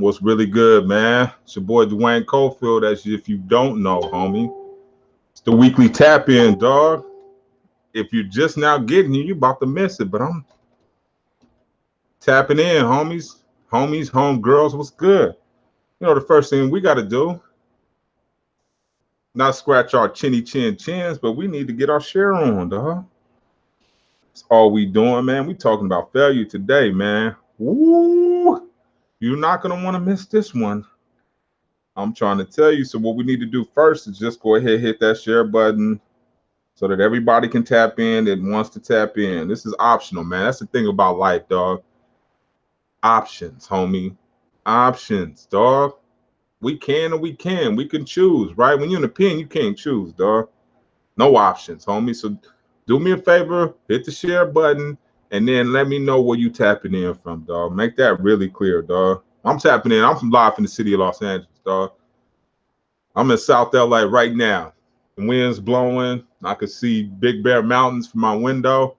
What's really good, man? It's your boy Duane Cofield. As if you don't know, homie, it's the weekly tap in, dog. If you're just now getting here, you about to miss it. But I'm tapping in, homies, home girls. What's good? You know the first thing we got to do, not scratch our chinny chin chins, but we need to get our share on, dog. That's all we doing, man. We talking about failure today, man. Woo! You're not gonna want to miss this one. I'm trying to tell you. So what we need to do first is just go ahead, hit that share button so that everybody can tap in that wants to tap in. This is optional, man. That's the thing about life, dog. Options, homie. Options, dog. We can and we can. We can choose, right? When you're in a pen, you can't choose, dog. No options, homie. So do me a favor, hit the share button, and then let me know where you tapping in from, dog. Make that really clear, dog. I'm tapping in. I'm from live in the city of Los Angeles, dog. I'm in South LA right now. The wind's blowing. I can see Big Bear Mountains from my window.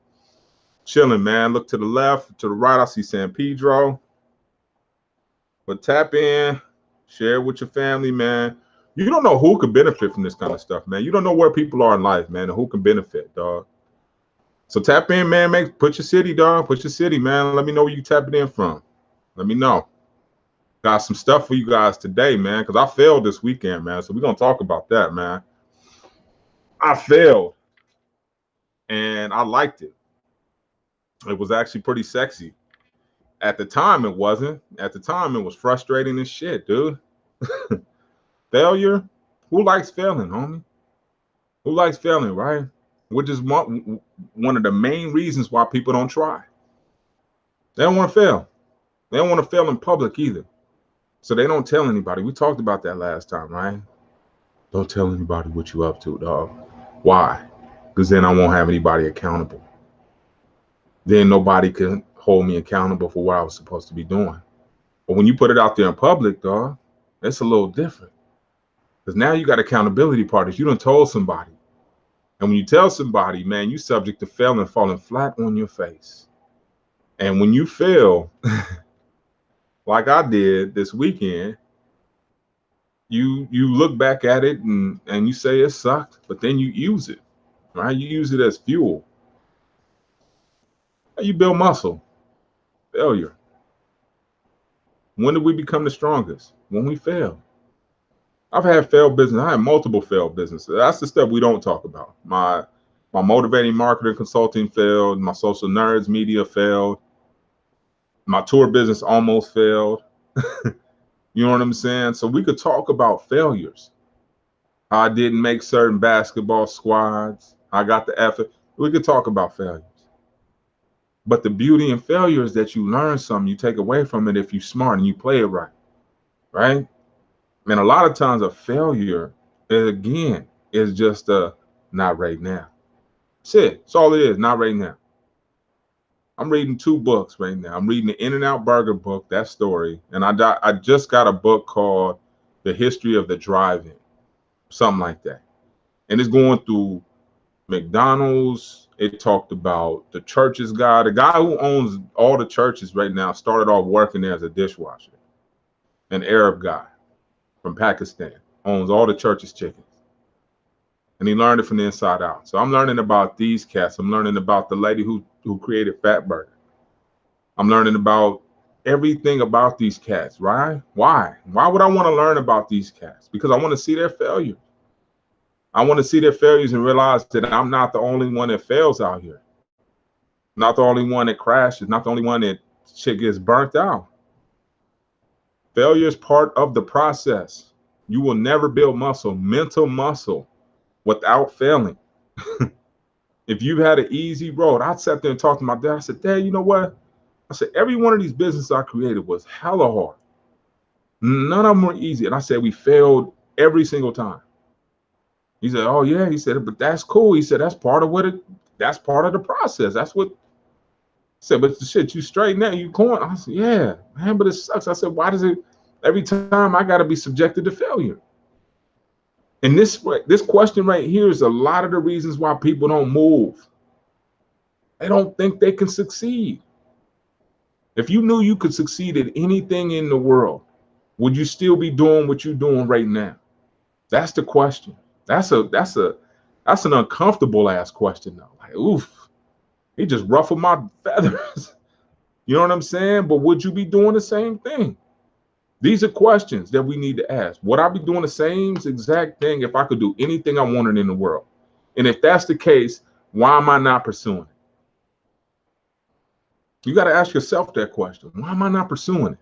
Chilling, man. Look to the left, to the right, I see San Pedro. But tap in, share with your family, man. You don't know who could benefit from this kind of stuff, man. You don't know where people are in life, man, and who can benefit, dog. So tap in, man. Put your city, dog. Put your city, man. Let me know where you tapping in from. Let me know. Got some stuff for you guys today, man, because I failed this weekend, man. So we're going to talk about that, man. I failed, and I liked it. It was actually pretty sexy. At the time, it wasn't. At the time, it was frustrating as shit, dude. Failure? Who likes failing, homie? Who likes failing, right? Which is one of the main reasons why people don't try. They don't want to fail. They don't want to fail in public either. So they don't tell anybody. We talked about that last time, right? Don't tell anybody what you up to, dog. Why? Because then I won't have anybody accountable. Then nobody can hold me accountable for what I was supposed to be doing. But when you put it out there in public, dog, it's a little different. Because now you got accountability partners. You done told somebody. And when you tell somebody, man, you subject to failing, falling flat on your face. And when you fail, like I did this weekend, you look back at it and you say it sucked, but then you use it, right? You use it as fuel. You build muscle. Failure. When did we become the strongest? When we fail. I've had failed business. I had multiple failed businesses. That's the stuff we don't talk about. My motivating marketing consulting failed. My social nerds media failed. My tour business almost failed. You know what I'm saying? So we could talk about failures. I didn't make certain basketball squads. I got the effort. We could talk about failures. But the beauty in failure is that you learn something, you take away from it if you're smart and you play it right. Right? And a lot of times a failure, again, is just a not right now. That's it. That's all it is, not right now. I'm reading 2 books right now. I'm reading the In-N-Out Burger book, that story. And I just got a book called The History of the Drive-In, something like that. And it's going through McDonald's. It talked about the churches guy. The guy who owns all the churches right now started off working there as a dishwasher. An Arab guy from Pakistan, owns all the church's chickens. And he learned it from the inside out. So I'm learning about these cats. I'm learning about the lady who created Fat Burger. I'm learning about everything about these cats, right? Why? Why would I want to learn about these cats? Because I want to see their failures. I want to see their failures and realize that I'm not the only one that fails out here. Not the only one that crashes. Not the only one that shit gets burnt out. Failure is part of the process. You will never build muscle, mental muscle, without failing. If you've had an easy road, I'd sat there and talked to my dad. I said, Dad, you know what? I said, every one of these businesses I created was hella hard. None of them were easy. And I said, we failed every single time. He said, oh yeah. He said, but that's cool. He said, that's part of that's part of the process. That's what. I said, but the shit, you straighten out, you going. I said, yeah, man, but it sucks. I said, why does it, every time I got to be subjected to failure? And this question right here is a lot of the reasons why people don't move. They don't think they can succeed. If you knew you could succeed at anything in the world, Would you still be doing what you're doing right now? That's the question. That's an uncomfortable ass question though. Like, oof, he just ruffled my feathers. You know what I'm saying? But would you be doing the same thing? These are questions that we need to ask. Would I be doing the same exact thing if I could do anything I wanted in the world? And if that's the case, why am I not pursuing it? You got to ask yourself that question. Why am I not pursuing it?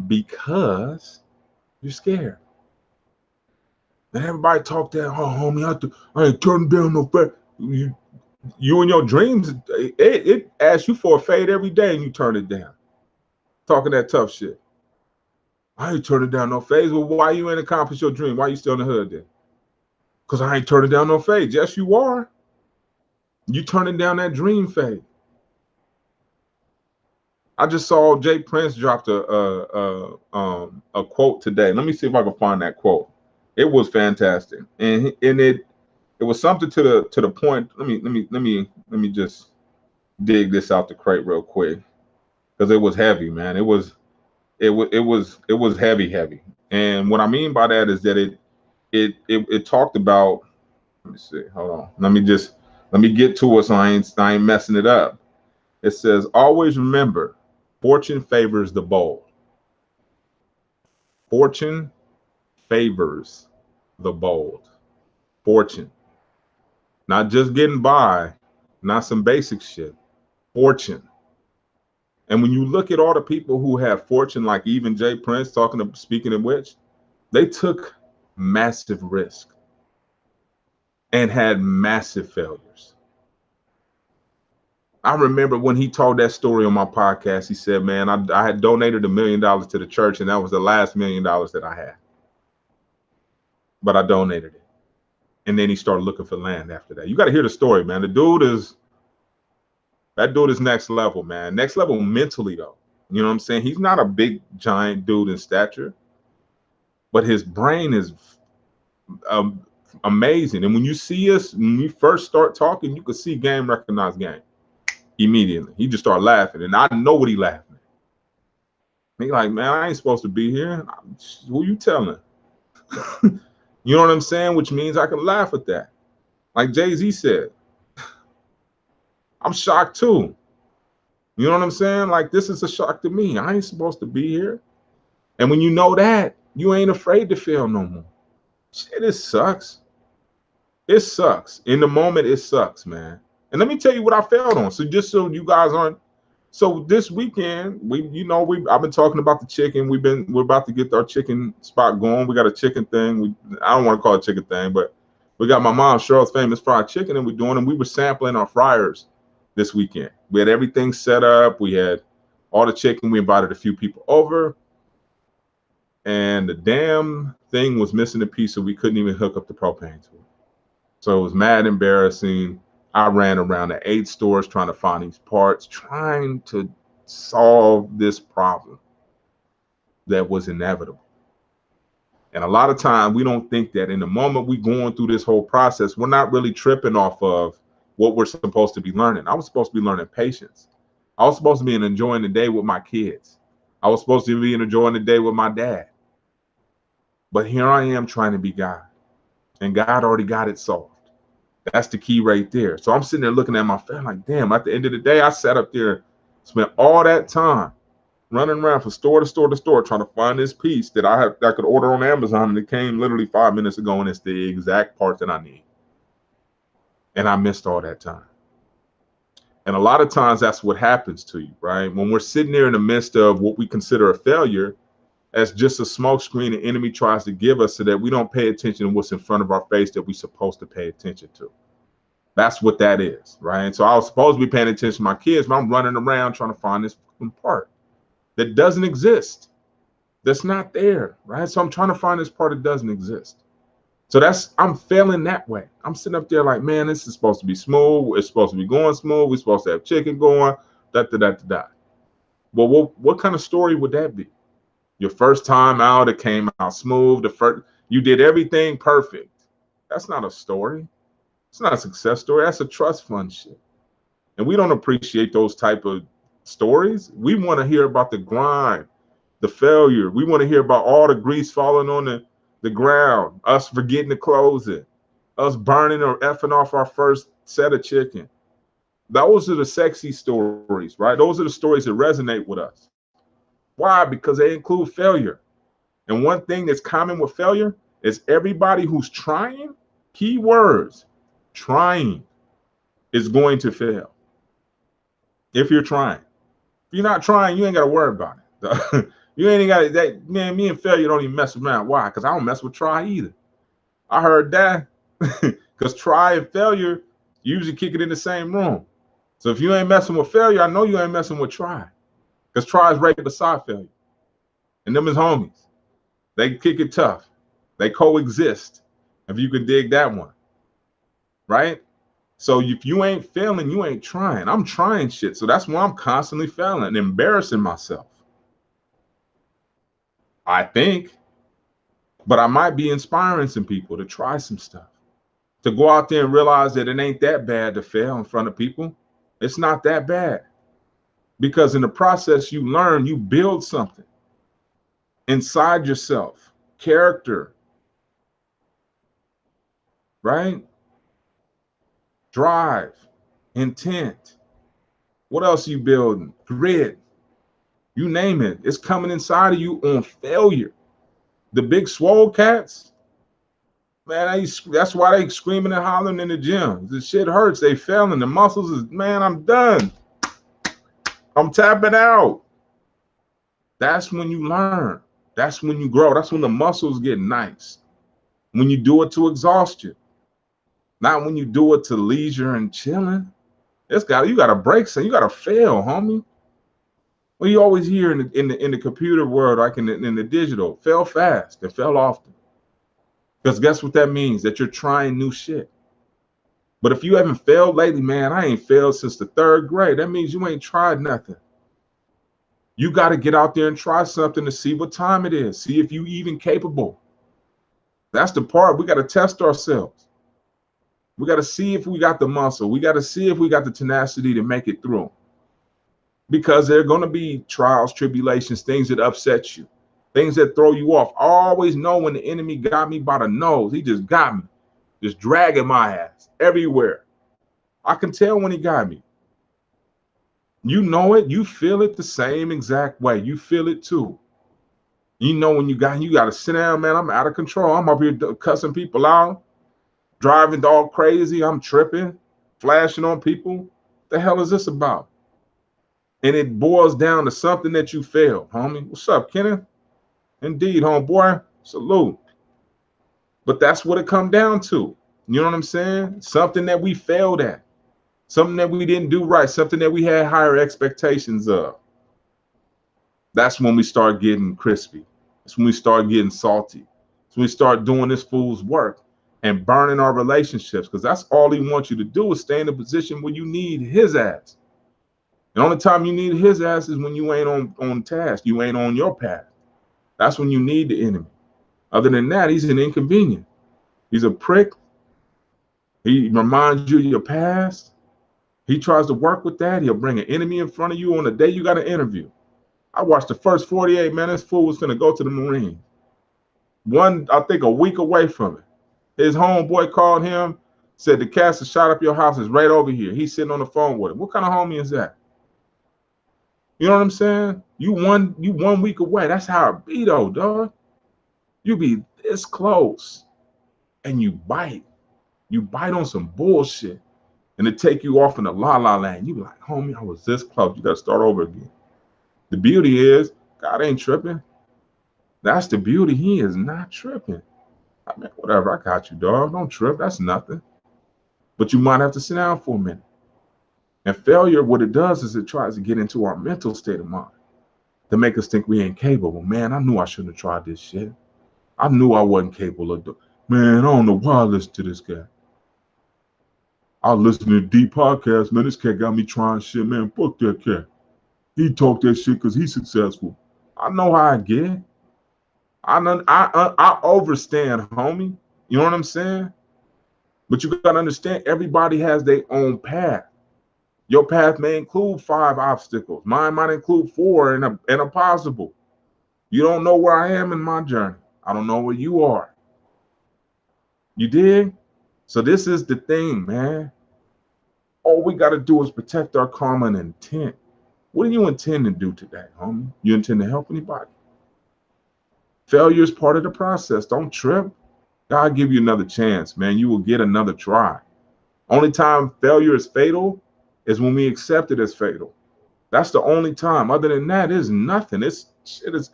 Because you're scared. And everybody talk that, oh, homie, I ain't turning down no fade. You and your dreams, it asks you for a fade every day and you turn it down. Talking that tough shit. I ain't turning down no fades. Well, why you ain't accomplish your dream? Why you still in the hood then? Because I ain't turning down no fades. Yes, you are. You turning down that dream fade. I just saw Jay Prince dropped a quote today. Let me see if I can find that quote. It was fantastic, and it was something to the point. Let me just dig this out the crate real quick because it was heavy, man. It was heavy. And what I mean by that is that it talked about. Let me see. Hold on. Let me get to it so I ain't messing it up. It says, always remember, fortune favors the bold. Fortune favors the bold. Fortune. Not just getting by, not some basic shit. Fortune. And when you look at all the people who have fortune, like even Jay Prince speaking of which, they took massive risk and had massive failures. I remember when he told that story on my podcast, he said, man, I had donated $1 million to the church, and that was the last $1 million that I had. But I donated it. And then he started looking for land after that. You got to hear the story, man. That dude is next level, man. Next level mentally, though. You know what I'm saying? He's not a big, giant dude in stature, but his brain is amazing. And when you see us, when we first start talking, you can see game recognize game immediately. He just started laughing, and I know what he laughing at. He like, man, I ain't supposed to be here. Who you telling? You know what I'm saying? Which means I can laugh at that. Like Jay-Z said, I'm shocked too. You know what I'm saying? Like, this is a shock to me. I ain't supposed to be here. And when you know that, you ain't afraid to fail no more. Shit, it sucks. It sucks. In the moment, it sucks, man. And let me tell you what I failed on. So just so you guys aren't. So this weekend, I've been talking about the chicken. We're about to get our chicken spot going. We got a chicken thing. I don't want to call it chicken thing, but we got my mom Cheryl's famous fried chicken, and we were sampling our fryers this weekend. We had everything set up. We had all the chicken. We invited a few people over, and the damn thing was missing a piece, so we couldn't even hook up the propane to it. So it was mad embarrassing. I ran around the 8 stores trying to find these parts, trying to solve this problem that was inevitable. And a lot of time we don't think that in the moment we going through this whole process, we're not really tripping off of what we're supposed to be learning. I was supposed to be learning patience. I was supposed to be enjoying the day with my kids. I was supposed to be enjoying the day with my dad. But here I am trying to be God. And God already got it solved. That's the key right there. So I'm sitting there looking at my family like, damn, at the end of the day, I sat up there, spent all that time running around from store to store to store trying to find this piece that I could order on Amazon, and it came literally 5 minutes ago, and it's the exact part that I need. And I missed all that time. And a lot of times that's what happens to you, right? When we're sitting there in the midst of what we consider a failure, that's just a smoke screen the enemy tries to give us so that we don't pay attention to what's in front of our face that we're supposed to pay attention to. That's what that is, right? So I was supposed to be paying attention to my kids, but I'm running around trying to find this part that doesn't exist. That's not there, right? So I'm trying to find this part that doesn't exist. So I'm failing that way. I'm sitting up there like, man, this is supposed to be smooth. It's supposed to be going smooth. We're supposed to have chicken going, da. Well, what kind of story would that be? Your first time out, it came out smooth. You did everything perfect. That's not a story. It's not a success story. That's a trust fund shit. And we don't appreciate those type of stories. We want to hear about the grind. the failure. We want to hear about all the grease falling on the ground, us forgetting to close it, us burning or effing off our first set of chicken. Those are the sexy stories, right? Those are the stories that resonate with us. Why? Because they include failure. And one thing that's common with failure is everybody who's trying, key words, trying, is going to fail. If you're trying. If you're not trying, you ain't got to worry about it. You ain't got that, man. Me and failure don't even mess around. Why? Because I don't mess with try either. I heard that. Because try and failure usually kick it in the same room. So if you ain't messing with failure, I know you ain't messing with try. Because try is right beside failure. And them is homies. They kick it tough. They coexist. If you could dig that one. Right? So if you ain't failing, you ain't trying. I'm trying shit. So that's why I'm constantly failing and embarrassing myself. I think. But I might be inspiring some people to try some stuff. To go out there and realize that it ain't that bad to fail in front of people. It's not that bad. Because in the process, you learn, you build something inside yourself, character, right? Drive, intent. What else are you building? Grit. You name it. It's coming inside of you on failure. The big swole cats, man, that's why they screaming and hollering in the gym. The shit hurts. They failing. The muscles is, man, I'm done. I'm tapping out. That's when you learn. That's when you grow. That's when the muscles get nice. When you do it to exhaustion. Not when you do it to leisure and chilling. You gotta break something. You gotta fail, homie. Well, you always hear in the computer world, like in the digital, fail fast and fail often. Because guess what that means? That you're trying new shit. But if you haven't failed lately, man, I ain't failed since the 3rd grade. That means you ain't tried nothing. You got to get out there and try something to see what time it is. See if you even capable. That's the part. We got to test ourselves. We got to see if we got the muscle. We got to see if we got the tenacity to make it through. Because there are going to be trials, tribulations, things that upset you, things that throw you off. I always know when the enemy got me by the nose. He just got me, just dragging my ass everywhere. I can tell when he got me. You know it. You feel it the same exact way. You feel it too. You know when you got to sit down, man. I'm out of control. I'm up here cussing people out, driving all crazy. I'm tripping, flashing on people. The hell is this about? And it boils down to something that you failed, homie. What's up, Kenneth? Indeed, homeboy. Salute. But that's what it come down to. You know what I'm saying? Something that we failed at. Something that we didn't do right. Something that we had higher expectations of. That's when we start getting crispy. That's when we start getting salty. That's when we start doing this fool's work and burning our relationships. Because that's all he wants you to do is stay in a position where you need his ass. The only time you need his ass is when you ain't on task. You ain't on your path. That's when you need the enemy. Other than that, he's an inconvenience. He's a prick. He reminds you of your past. He tries to work with that. He'll bring an enemy in front of you on the day you got an interview. I watched the first 48 minutes. Fool was going to go to the Marines. I think a week away from it. His homeboy called him, said the cats that shot up your house is right over here. He's sitting on the phone with him. What kind of homie is that? You know what I'm saying? You 1 week away. That's how it be though, dog. You be this close and you bite. You bite on some bullshit and it take you off in the la-la land. You be like, homie, I was this close. You got to start over again. The beauty is God ain't tripping. That's the beauty. He is not tripping. I mean, whatever. I got you, dog. Don't trip. That's nothing. But you might have to sit down for a minute. And failure, what it does is it tries to get into our mental state of mind to make us think we ain't capable. Man, I knew I shouldn't have tried this shit. I knew I wasn't capable of doing. Man, I don't know why I listen to this guy. I listen to deep podcasts. Man, this cat got me trying shit. Man, fuck that cat. He talk that shit because he's successful. I know how I get. I overstand, homie. You know what I'm saying? But you got to understand, everybody has their own path. Your path may include 5 obstacles. Mine might include 4 and a possible. You don't know where I am in my journey. I don't know where you are. You dig? So this is the thing, man. All we got to do is protect our karma and intent. What do you intend to do today, homie? You intend to help anybody? Failure is part of the process. Don't trip. God give you another chance, man. You will get another try. Only time failure is fatal is when we accept it as fatal. That's the only time. Other than that, it's nothing. It's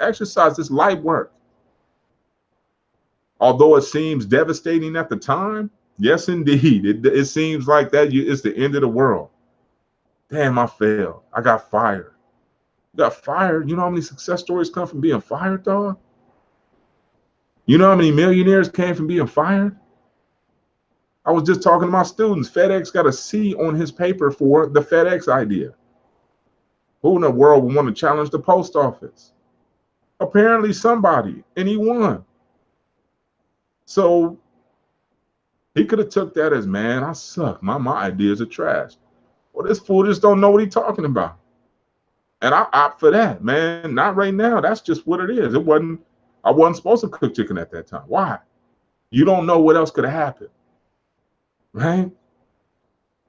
exercise. It's light work. Although it seems devastating at the time, yes, indeed, it seems like that it's the end of the world. Damn, I failed. I got fired. You got fired. You know how many success stories come from being fired, dog? You know how many millionaires came from being fired? I was just talking to my students. FedEx got a C on his paper for the FedEx idea. Who in the world would want to challenge the post office? Apparently somebody, and he won. So he could have took that as, man, I suck. My ideas are trash. Well, this fool just don't know what he's talking about. And I opt for that, man. Not right now. That's just what it is. I wasn't supposed to cook chicken at that time. Why? You don't know what else could have happened. Right?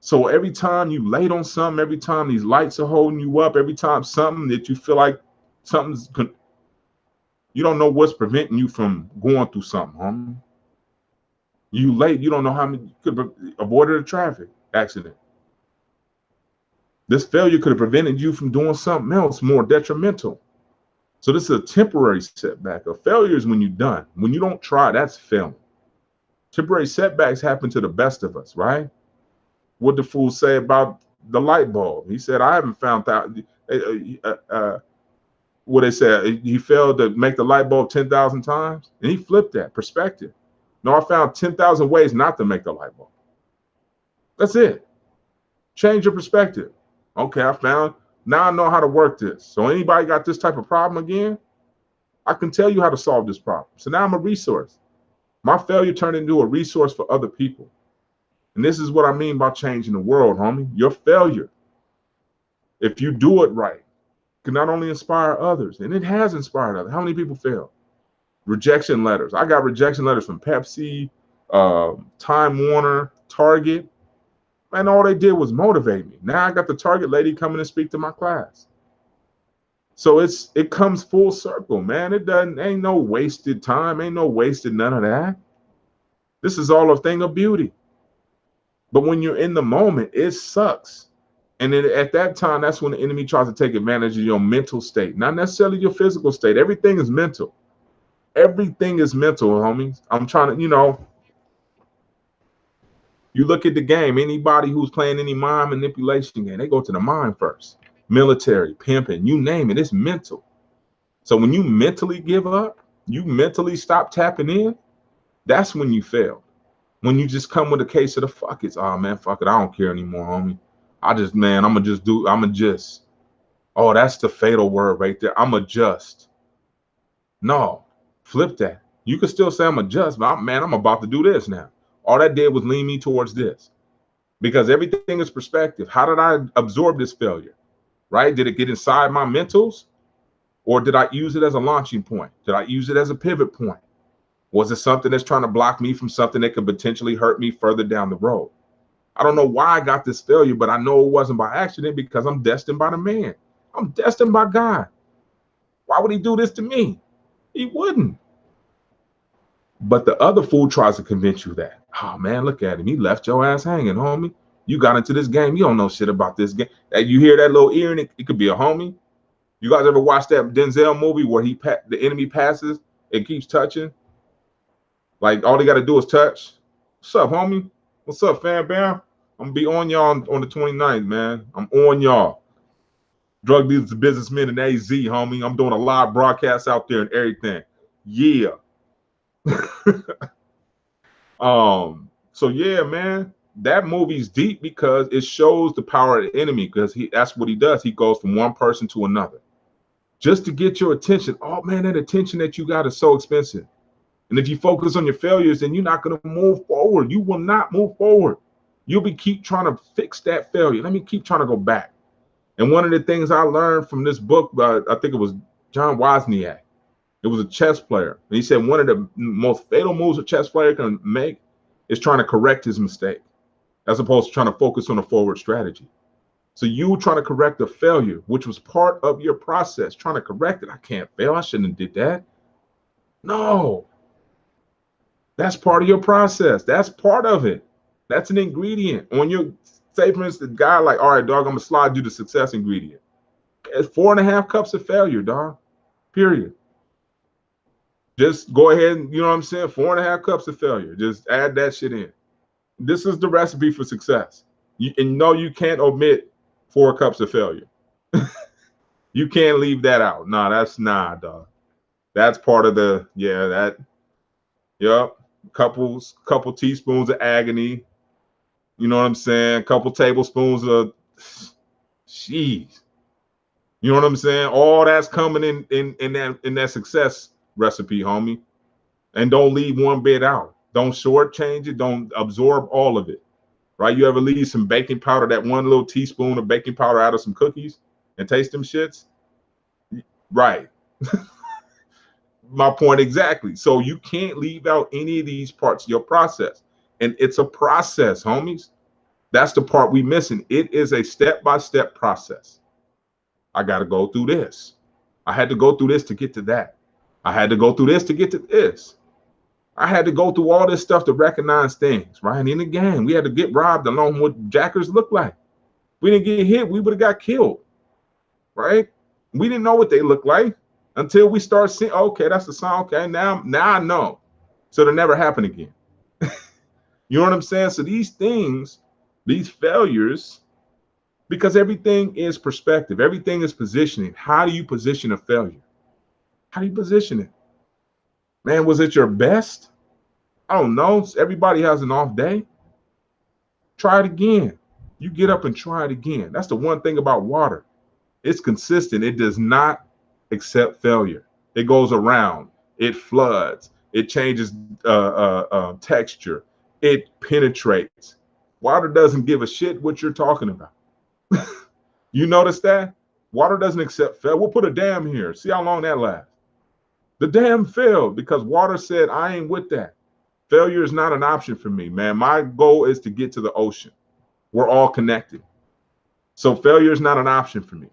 So every time you late on something, every time these lights are holding you up, every time something that you feel like you don't know what's preventing you from going through something, homie. You late, you don't know how many you could have avoided a traffic accident. This failure could have prevented you from doing something else more detrimental. So this is a temporary setback. A failure is when you're done. When you don't try, that's failing. Temporary setbacks happen to the best of us, right? What the fool say about the light bulb? He said, I haven't found out. What they said, he failed to make the light bulb 10,000 times. And he flipped that perspective. No, I found 10,000 ways not to make the light bulb. That's it. Change your perspective. Okay, now I know how to work this. So anybody got this type of problem again? I can tell you how to solve this problem. So now I'm a resource. My failure turned into a resource for other people. And this is what I mean by changing the world, homie. Your failure, if you do it right, can not only inspire others, and it has inspired others. How many people fail? Rejection letters. I got rejection letters from Pepsi, Time Warner, Target. Man, all they did was motivate me. Now I got the Target lady coming to speak to my class. So it comes full circle, man. Ain't no wasted time, ain't no wasted none of that. This is all a thing of beauty. But when you're in the moment, it sucks. And then at that time, that's when the enemy tries to take advantage of your mental state, not necessarily your physical state. Everything is mental. Everything is mental, homies. I'm trying to, you look at the game, anybody who's playing any mind manipulation game, they go to the mind first. Military, pimping, you name it, it's mental. So when you mentally give up, you mentally stop tapping in, that's when you fail. When you just come with a case of the fuck it, oh man, fuck it, I don't care anymore, homie. Oh, that's the fatal word right there. I'm adjust. No, flip that. You can still say I'm adjust, but I'm about to do this now. All that did was lean me towards this. Because everything is perspective. How did I absorb this failure? Right? Did it get inside my mentals? Or did I use it as a launching point? Did I use it as a pivot point? Was it something that's trying to block me from something that could potentially hurt me further down the road? I don't know why I got this failure, but I know it wasn't by accident because I'm destined by the man. I'm destined by God. Why would he do this to me? He wouldn't. But the other fool tries to convince you that, oh man, look at him. He left your ass hanging, homie. You got into this game. You don't know shit about this game. You hear that little ear and it could be a homie. You guys ever watch that Denzel movie where the enemy passes and keeps touching? Like all they got to do is touch. What's up, homie? What's up, fam bam? I'm gonna be on y'all on the 29th, man. I'm on y'all. Drug dealers, businessmen, and AZ, homie. I'm doing a live broadcast out there and everything. Yeah. So yeah, man, that movie's deep because it shows the power of the enemy, because that's what he does. He goes from one person to another just to get your attention. Oh man, that attention that you got is so expensive. And if you focus on your failures, then you're not going to move forward. You will not move forward. You'll keep trying to fix that failure. Let me keep trying to go back. And one of the things I learned from this book, I think it was John Wozniak, It was a chess player. And he said one of the most fatal moves a chess player can make is trying to correct his mistake, as opposed to trying to focus on a forward strategy. So you trying to correct a failure, which was part of your process, trying to correct it. I can't fail. I shouldn't have did that. No, that's part of your process. That's part of it. That's an ingredient. On your, say for instance, the guy like, all right, dog, I'm gonna slide you the success ingredient. It's 4.5 cups of failure, dog. Period. Just go ahead and, you know what I'm saying? 4.5 cups of failure. Just add that shit in. This is the recipe for success. And no, you can't omit 4 cups of failure. You can't leave that out. Nah, that's nah, dog. That's part of the, yeah, that, yep. Couple teaspoons of agony. You know what I'm saying? Couple tablespoons of, jeez. You know what I'm saying? All that's coming in that success recipe, homie. And don't leave one bit out. Don't shortchange it. Don't absorb all of it. Right? You ever leave some baking powder, that one little teaspoon of baking powder out of some cookies and taste them shits? Right. My point exactly. So you can't leave out any of these parts of your process. And it's a process, homies. That's the part we missing. It is a step-by-step process. I got to go through this. I had to go through this to get to that. I had to go through this to get to this. I had to go through all this stuff to recognize things, right? And in the game, we had to get robbed along with what jackers look like. If we didn't get hit, we would have got killed, right? We didn't know what they look like until we start seeing, okay, that's the sign. Okay, now I know. So it'll never happen again. You know what I'm saying? So these things, these failures, because everything is perspective, everything is positioning. How do you position a failure? How do you position it? Man, was it your best? I don't know. Everybody has an off day. Try it again. You get up and try it again. That's the one thing about water. It's consistent. It does not accept failure. It goes around. It floods. It changes texture. It penetrates. Water doesn't give a shit what you're talking about. You notice that? Water doesn't accept failure. We'll put a dam here. See how long that lasts. The dam failed because water said, I ain't with that. Failure is not an option for me, man. My goal is to get to the ocean. We're all connected. So failure is not an option for me.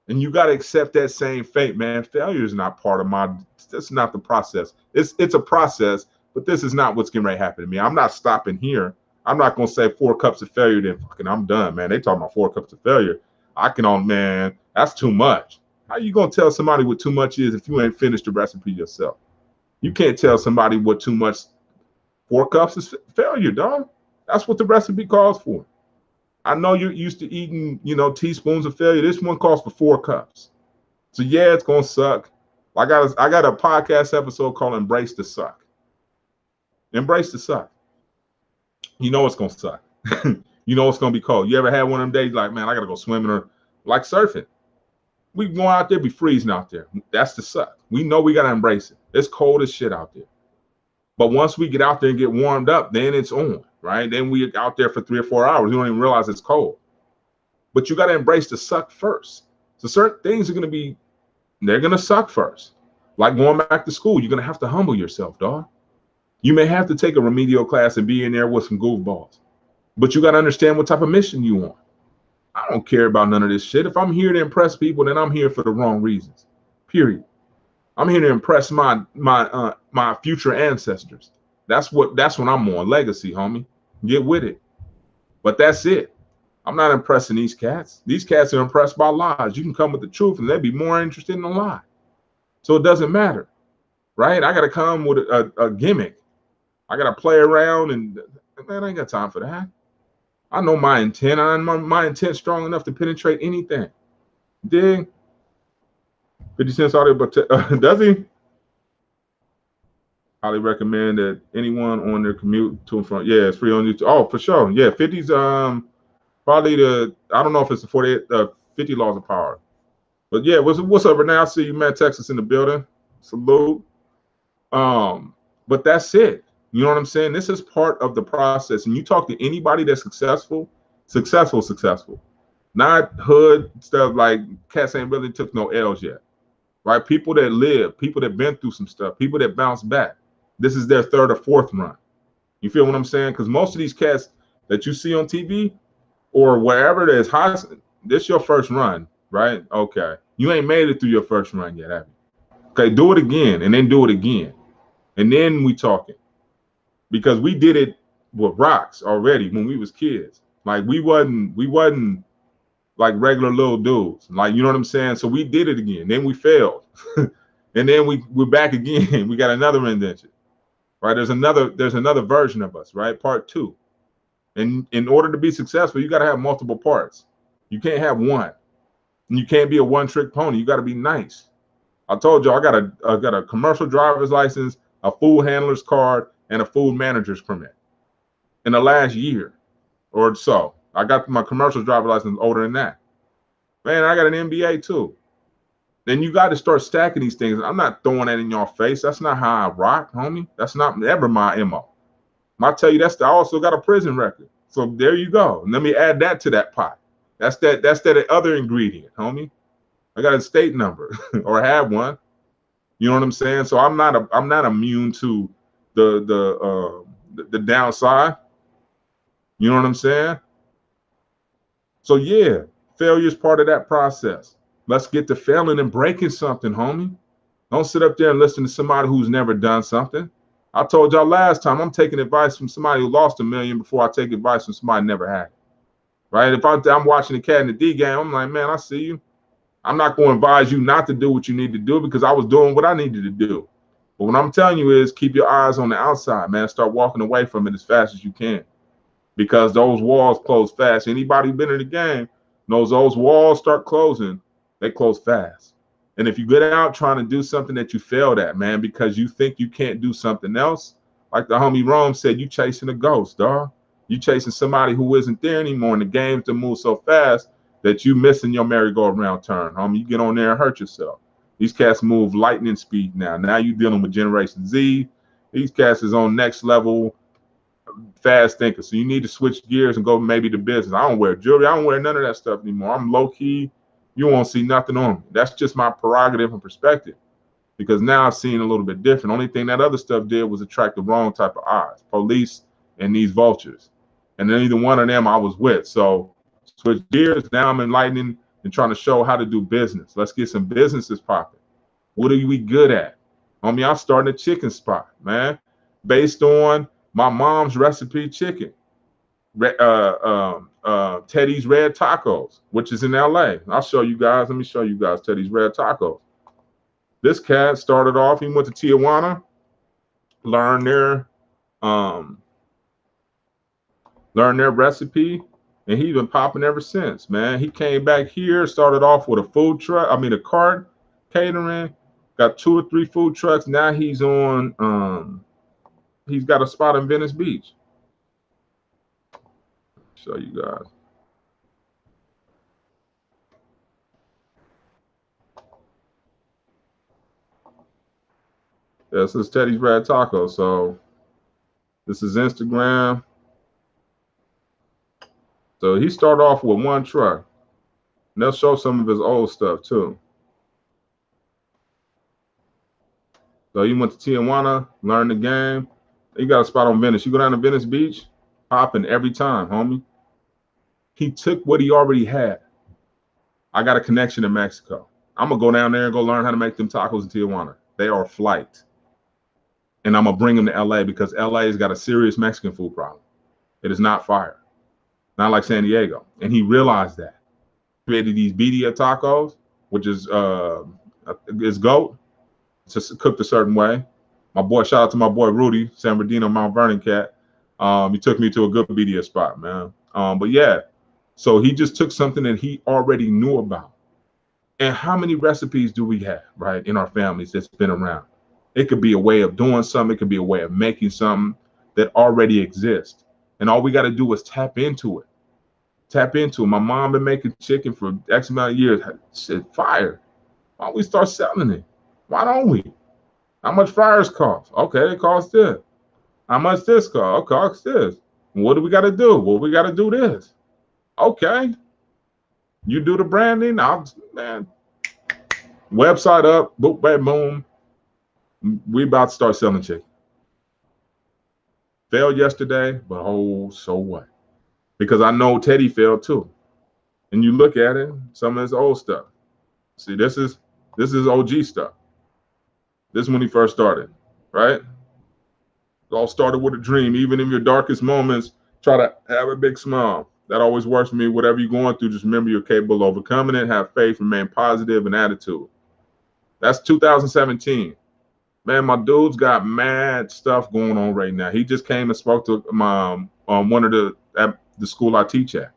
And you got to accept that same fate, man. Failure is not part of my, this is not the process. It's a process, but this is not what's getting ready to happen to me. I'm not stopping here. I'm not going to say 4 cups of failure, then fucking I'm done, man. They talking about 4 cups of failure. I can on, man, that's too much. How you going to tell somebody what too much is if you ain't finished the recipe yourself? You can't tell somebody what too much. 4 cups is failure, dog. That's what the recipe calls for. I know you're used to eating, you know, teaspoons of failure. This one calls for 4 cups. So yeah, it's gonna suck. I got a podcast episode called "Embrace the Suck." Embrace the suck. You know it's gonna suck. You know it's gonna be cold. You ever had one of them days like, man, I gotta go swimming or like surfing? We go out there, be freezing out there. That's the suck. We know we gotta embrace it. It's cold as shit out there. But once we get out there and get warmed up, then it's on, right? Then we out there for 3 or 4 hours. We don't even realize it's cold. But you got to embrace the suck first. So certain things are going to be, they're going to suck first. Like going back to school, you're going to have to humble yourself, dog. You may have to take a remedial class and be in there with some goofballs. But you got to understand what type of mission you want. I don't care about none of this shit. If I'm here to impress people, then I'm here for the wrong reasons, period. I'm here to impress my future ancestors. That's what I'm on. Legacy, homie. Get with it. But that's it. I'm not impressing these cats. These cats are impressed by lies. You can come with the truth and they'd be more interested in the lie. So it doesn't matter, right? I got to come with a gimmick. I got to play around and man, I ain't got time for that. I know my intent. My intent strong enough to penetrate anything. Dig? 50 cents audio, but does he? Highly recommend that anyone on their commute to and from. Yeah, it's free on YouTube. Oh, for sure. Yeah, 50's probably the, I don't know if it's the 50 laws of power. But yeah, what's up, Renee? I see you, man. Texas in the building. Salute. But that's it. You know what I'm saying? This is part of the process. And you talk to anybody that's successful. Not hood stuff like cats ain't really took no L's yet. right? People that live, people that been through some stuff, people that bounce back. This is their third or fourth run. You feel what I'm saying? Because most of these cats that you see on TV or wherever there's high, this your first run, right? Okay. You ain't made it through your first run yet, have you? Okay, do it again and then do it again. And then we talking. Because we did it with rocks already when we was kids. Like we wasn't like regular little dudes. Like, you know what I'm saying? So we did it again. Then we failed. And then we're back again. We got another indention. Right? There's another version of us, right? Part 2. And in order to be successful, you got to have multiple parts. You can't have one. And you can't be a one-trick pony. You got to be nice. I told you I got a commercial driver's license, a food handler's card, and a food manager's permit in the last year or so. I got my commercial driver's license older than that. Man, I got an MBA too. Then you got to start stacking these things. I'm not throwing that in your face. That's not how I rock, homie. That's not ever my MO. I tell you, I also got a prison record. So there you go. And let me add that to that pot. That's that other ingredient, homie. I got a state number or have one. You know what I'm saying? So I'm not immune to the downside. You know what I'm saying? So yeah, failure is part of that process. Let's get to failing and breaking something, homie. Don't sit up there and listen to somebody who's never done something. I told y'all last time, I'm taking advice from somebody who lost $1 million before I take advice from somebody who never had it. Right? If I'm watching the cat in the D game, I'm like, man, I see you. I'm not going to advise you not to do what you need to do because I was doing what I needed to do. But what I'm telling you is keep your eyes on the outside, man. Start walking away from it as fast as you can because those walls close fast. Anybody been in the game knows those walls start closing. They close fast. And if you get out trying to do something that you failed at, man, because you think you can't do something else, like the homie Rome said, you chasing a ghost, dog. You chasing somebody who isn't there anymore, and the games that move so fast that you missing your merry-go-round turn, homie. You get on there and hurt yourself. These cats move lightning speed now. Now you dealing with Generation Z. These cats is on next level fast thinkers. So you need to switch gears and go maybe to business. I don't wear jewelry. I don't wear none of that stuff anymore. I'm low-key. You won't see nothing on me. That's just my prerogative and perspective because now I've seen a little bit different. Only thing that other stuff did was attract the wrong type of eyes, police and these vultures. And then either one of them I was with. So switch gears. Now I'm enlightening and trying to show how to do business. Let's get some businesses popping. What are we good at? I'm starting a chicken spot, man, based on my mom's recipe chicken. Teddy's Red Tacos, which is in LA. I'll show you guys. Let me show you guys Teddy's Red Tacos. This cat started off, he went to Tijuana, learned their recipe, and he's been popping ever since, man. He came back here, started off with a cart catering, got 2 or 3 food trucks. Now he's on he's got a spot in Venice Beach. Show you guys. Yeah, this is Teddy's Red Taco. So this is Instagram. So he started off with 1 truck. And they'll show some of his old stuff too. So he went to Tijuana, learned the game. He got a spot on Venice. You go down to Venice Beach, popping every time, homie. He took what he already had. I got a connection in Mexico. I'm going to go down there and go learn how to make them tacos in Tijuana. They are a flight. And I'm going to bring them to LA because LA has got a serious Mexican food problem. It is not fire. Not like San Diego. And he realized that. Created these birria tacos, which is goat. It's just cooked a certain way. My boy, shout out to my boy Rudy, San Bernardino, Mount Vernon cat. He took me to a good birria spot, man. But yeah, so he just took something that he already knew about. And how many recipes do we have, right, in our families that's been around? It could be a way of doing something. It could be a way of making something that already exists. And all we got to do is tap into it. Tap into it. My mom been making chicken for X amount of years. Shit, fire. Why don't we start selling it? Why don't we? How much fryers cost? Okay, it costs this. How much this cost? It costs this. What do we got to do? Well, we got to do this. Okay. You do the branding. Man, Website up, boom, bam, boom. We about to start selling chicken. Failed yesterday, but oh, so what? Because I know Teddy failed too. And you look at it, some of his old stuff. See, this is OG stuff. This is when he first started, right? It all started with a dream. Even in your darkest moments, try to have a big smile. That always works for me. Whatever you're going through, just remember you're capable of overcoming it. Have faith, remain positive, and attitude. That's 2017. Man, my dude's got mad stuff going on right now. He just came and spoke to my one of the at the school I teach at.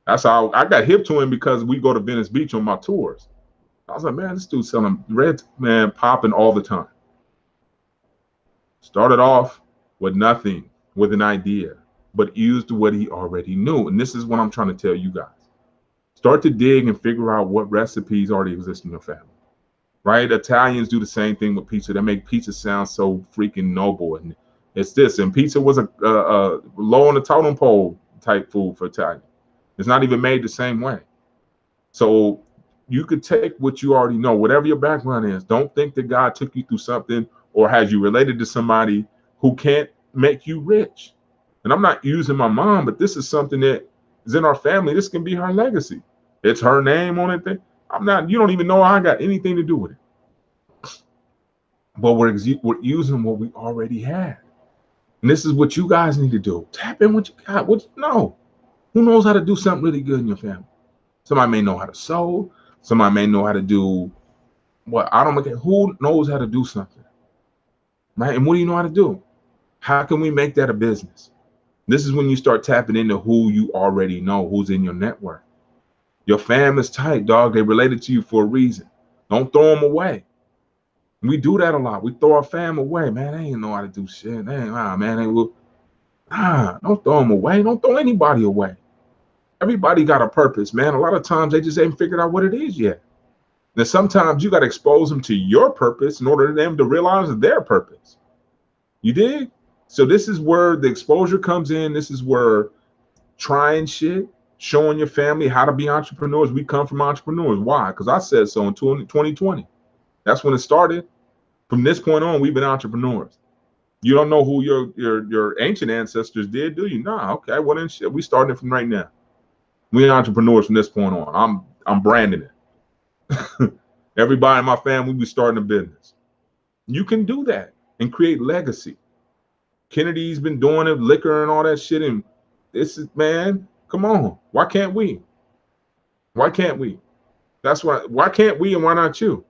That's how I got hip to him because we go to Venice Beach on my tours. I was like, man, this dude's selling red, man, popping all the time. Started off with nothing, with an idea, but used what he already knew. And this is what I'm trying to tell you guys. Start to dig and figure out what recipes already exist in your family. Right? Italians do the same thing with pizza. They make pizza sound so freaking noble. And it's this. And pizza was a low on the totem pole type food for Italian. It's not even made the same way. So you could take what you already know, whatever your background is. Don't think that God took you through something or has you related to somebody who can't make you rich. And I'm not using my mom, but this is something that is in our family. This can be her legacy. It's her name on it. You don't even know I got anything to do with it. But we're using what we already had. And this is what you guys need to do. Tap in what you got. What you know. Who knows how to do something really good in your family? Somebody may know how to sew. Somebody may know how to do what I don't know. Who knows how to do something? Right? And what do you know how to do? How can we make that a business? This is when you start tapping into who you already know, who's in your network. Your fam is tight, dog. They related to you for a reason. Don't throw them away. We do that a lot. We throw our fam away. Man, they ain't know how to do shit. Don't throw them away. Don't throw anybody away. Everybody got a purpose, man. A lot of times they just ain't figured out what it is yet. Now, sometimes you got to expose them to your purpose in order for them to realize their purpose. You dig? So this is where the exposure comes in. This is where trying shit, showing your family how to be entrepreneurs. We come from entrepreneurs. Why? Because I said so in 2020. That's when it started. From this point on, we've been entrepreneurs. You don't know who your ancient ancestors did, do you? Nah, okay. Well then shit, we starting it from right now. We entrepreneurs from this point on. I'm branding it. Everybody in my family, we starting a business. You can do that and create legacy. Kennedy's been doing it, liquor and all that shit. And this is, man, come on. Why can't we? Why can't we? Why can't we and why not you?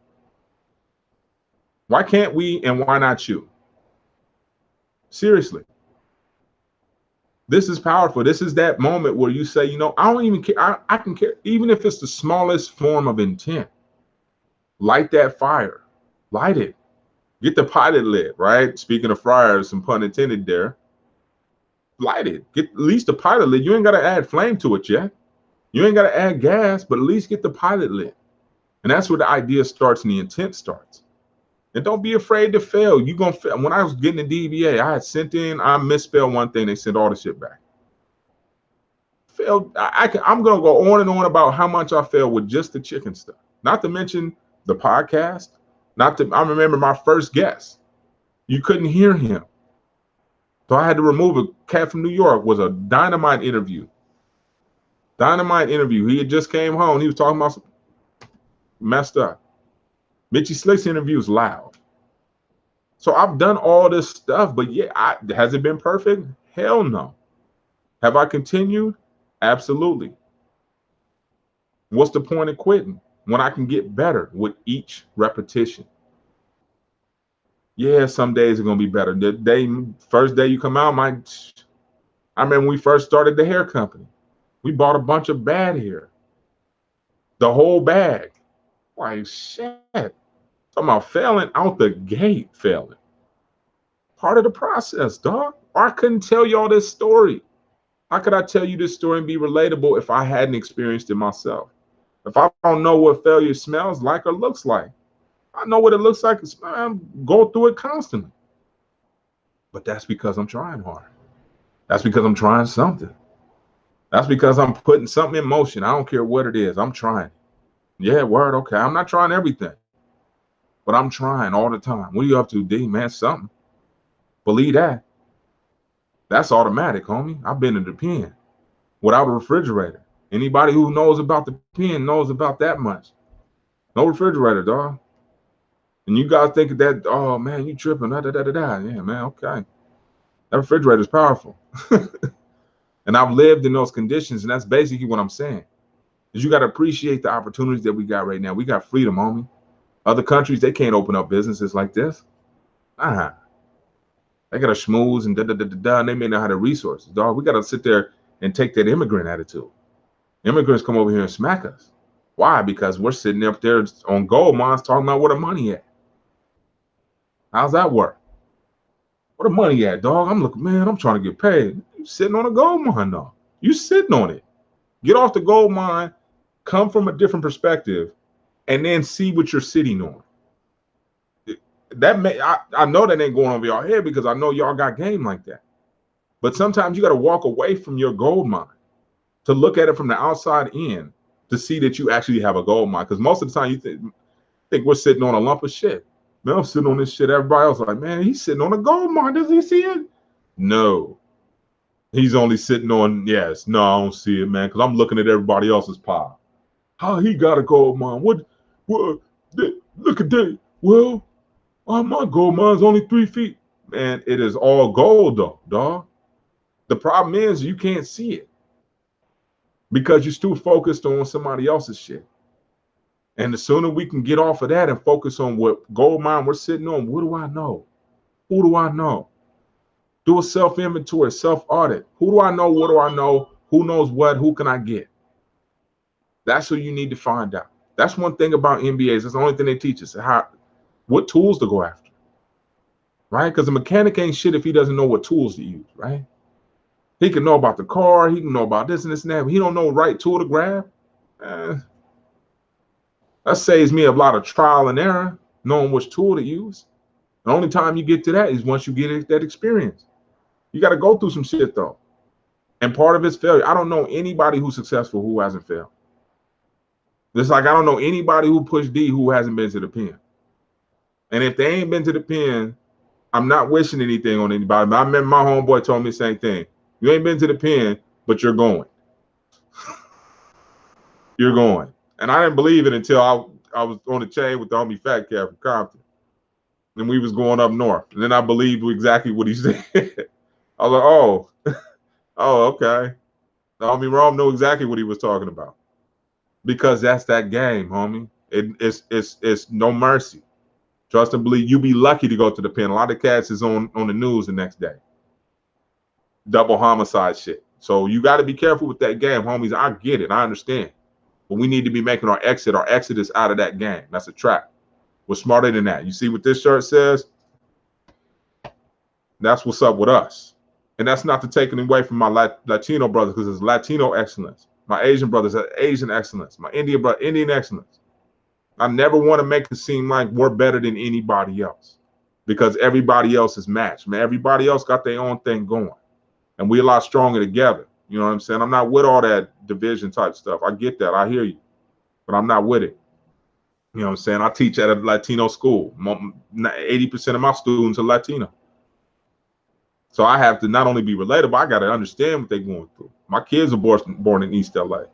Why can't we and why not you? Seriously. This is powerful. This is that moment where you say, I don't even care. I can care, even if it's the smallest form of intent. Light that fire. Light it. Get the pilot lit, right? Speaking of fryers, some pun intended there. Light it. Get at least the pilot lit. You ain't got to add flame to it yet. You ain't got to add gas, but at least get the pilot lit. And that's where the idea starts and the intent starts. And don't be afraid to fail. You're going to fail. When I was getting the DBA, I misspelled one thing. They sent all the shit back. Failed. I'm going to go on and on about how much I failed with just the chicken stuff. Not to mention the podcast. I remember my first guest. You couldn't hear him. So I had to remove a cat from New York. Was a dynamite interview. He had just came home. He was talking about some messed up. Mitchie Slick's interview is loud. So I've done all this stuff, but yeah, has it been perfect? Hell no. Have I continued? Absolutely. What's the point of quitting when I can get better with each repetition? Yeah, some days are gonna be better. First day you come out, I remember when we first started the hair company. We bought a bunch of bad hair. The whole bag. Like shit. Talking about failing out the gate, failing. Part of the process, dog. I couldn't tell y'all this story. How could I tell you this story and be relatable if I hadn't experienced it myself? If I don't know what failure smells like or looks like, I know what it looks like. I go through it constantly. But that's because I'm trying hard. That's because I'm trying something. That's because I'm putting something in motion. I don't care what it is. I'm trying. Yeah, word. Okay. I'm not trying everything. But I'm trying all the time. What are you up to, D, man? Something. Believe that. That's automatic, homie. I've been in the pen without a refrigerator. Anybody who knows about the pen knows about that much. No refrigerator, dog. And you guys think that, oh man, you tripping, da da da da da. Yeah, man, okay. That refrigerator is powerful. And I've lived in those conditions, and that's basically what I'm saying. Is you got to appreciate the opportunities that we got right now. We got freedom, homie. Other countries, they can't open up businesses like this. They got to schmooze and da da da da da, and they may not have the resources, dog. We got to sit there and take that immigrant attitude. Immigrants come over here and smack us. Why? Because we're sitting up there on gold mines talking about where the money at. How's that work? Where the money at, dog? I'm looking, man, I'm trying to get paid. You sitting on a gold mine, though. You sitting on it. Get off the gold mine, come from a different perspective, and then see what you're sitting on. I know that ain't going over y'all head because I know y'all got game like that. But sometimes you got to walk away from your gold mine to look at it from the outside in to see that you actually have a gold mine. Because most of the time you think we're sitting on a lump of shit. Man, I'm sitting on this shit. Everybody else like, man, he's sitting on a gold mine. Does he see it? No. He's only sitting on, yes. No, I don't see it, man, because I'm looking at everybody else's pile. How he got a gold mine? What look at that. Well, my gold mine's only 3 feet. Man, it is all gold, though, dog. The problem is you can't see it because you're still focused on somebody else's shit. And the sooner we can get off of that and focus on what gold mine we're sitting on, what do I know? Who do I know? Do a self-inventory, self-audit. Who do I know? What do I know? Who knows what? Who can I get? That's what you need to find out. That's one thing about MBAs. That's the only thing they teach us, what tools to go after, right? Because a mechanic ain't shit if he doesn't know what tools to use, right? He can know about the car. He can know about this and this and that. But he don't know the right tool to grab. That saves me a lot of trial and error, knowing which tool to use. The only time you get to that is once you get that experience. You got to go through some shit, though. And part of it's failure. I don't know anybody who's successful who hasn't failed. Just like I don't know anybody who pushed D who hasn't been to the pen. And if they ain't been to the pen, I'm not wishing anything on anybody. But I remember my homeboy told me the same thing. You ain't been to the pen, but you're going. You're going. And I didn't believe it until I was on the chain with the homie Fat Cat from Compton. And we was going up north. And then I believed exactly what he said. I was like, oh, okay. The homie Rome knew exactly what he was talking about. Because that's that game, homie. It's no mercy. Trust and believe. You be lucky to go to the pen. A lot of cats is on the news the next day. Double homicide shit. So you got to be careful with that game, homies. I get it. I understand. But we need to be making our exit. Our exit is out of that game. That's a trap. We're smarter than that. You see what this shirt says? That's what's up with us. And that's not to take it away from my Latino brothers because it's Latino excellence. My Asian brothers are Asian excellence. My Indian brother, Indian excellence. I never want to make it seem like we're better than anybody else because everybody else is matched. Man, everybody else got their own thing going. And we're a lot stronger together. You know what I'm saying? I'm not with all that division type stuff. I get that. I hear you. But I'm not with it. You know what I'm saying? I teach at a Latino school. 80% of my students are Latino. So I have to not only be relatable, I got to understand what they're going through. My kids are born in East LA.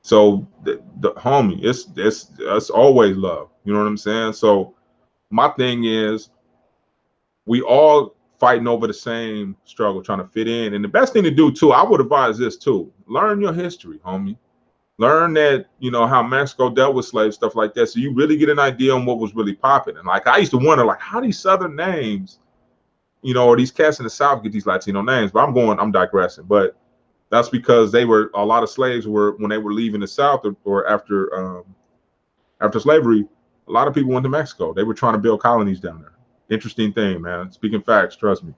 So the homie, it's always love. You know what I'm saying? So my thing is we all fighting over the same struggle, trying to fit in. And the best thing to do too, I would advise this too. Learn your history, homie. Learn that, you know, how Mexico dealt with slaves, stuff like that. So you really get an idea on what was really popping. And like I used to wonder, like, how these Southern names, you know, or these cats in the South get these Latino names. But I'm digressing. But that's because a lot of slaves were, when they were leaving the South or after slavery, a lot of people went to Mexico. They were trying to build colonies down there. Interesting thing, man. Speaking facts, trust me.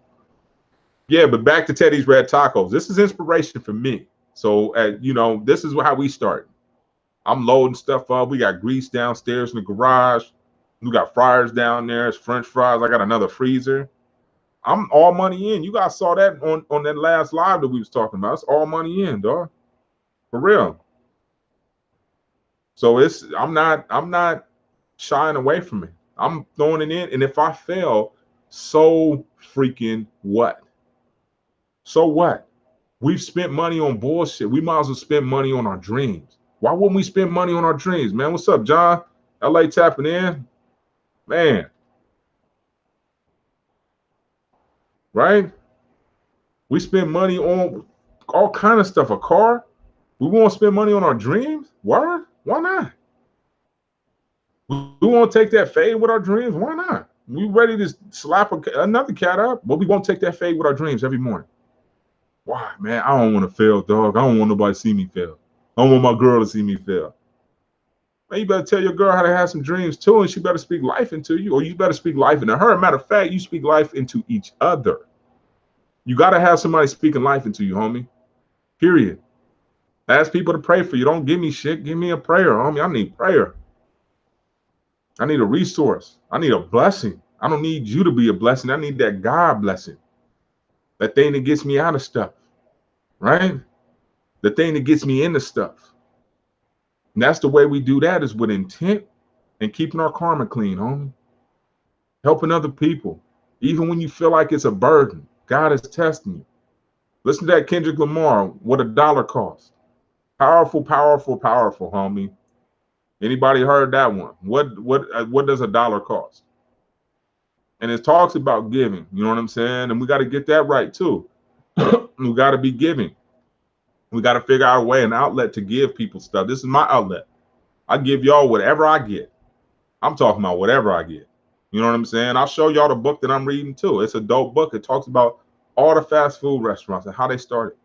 Yeah, but back to Teddy's Red Tacos. This is inspiration for me. So, you know, this is how we start. I'm loading stuff up. We got grease downstairs in the garage. We got fryers down there. It's French fries. I got another freezer. I'm all money in. You guys saw that on that last live that we was talking about. It's all money in, dog. For real. So I'm not shying away from it. I'm throwing it in. And if I fail, so freaking what? So what? We've spent money on bullshit. We might as well spend money on our dreams. Why wouldn't we spend money on our dreams, man? What's up, John? LA tapping in. Man. Right? We spend money on all kind of stuff. A car. We want to spend money on our dreams? Why? Why not? We want to take that fade with our dreams? Why not? We ready to slap another cat up, but we won't take that fade with our dreams every morning. Why, man? I don't want to fail, dog. I don't want nobody to see me fail. I don't want my girl to see me fail. Man, you better tell your girl how to have some dreams too, and she better speak life into you, or you better speak life into her. Matter of fact, you speak life into each other. You got to have somebody speaking life into you, homie. Period. Ask people to pray for you. Don't give me shit. Give me a prayer, homie. I need prayer. I need a resource. I need a blessing. I don't need you to be a blessing. I need that God blessing. That thing that gets me out of stuff, right? The thing that gets me into stuff. And that's the way we do that, is with intent and keeping our karma clean, homie. Helping other people. Even when you feel like it's a burden, God is testing you. Listen to that Kendrick Lamar, What a Dollar Costs. Powerful, powerful, powerful, homie. Anybody heard that one? What does a dollar cost? And it talks about giving, you know what I'm saying? And we got to get that right too. We got to be giving. We got to figure out a way, an outlet to give people stuff. This is my outlet. I give y'all whatever I get. I'm talking about whatever I get. You know what I'm saying? I'll show y'all the book that I'm reading too. It's a dope book. It talks about all the fast food restaurants and how they started.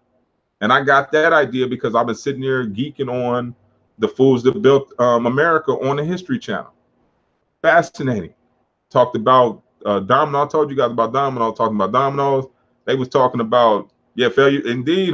And I got that idea because I've been sitting here geeking on the foods that built America on the History Channel. Fascinating. Talked about Domino. I told you guys about Domino. Talking about Domino's. They was talking about, yeah, failure. Indeed,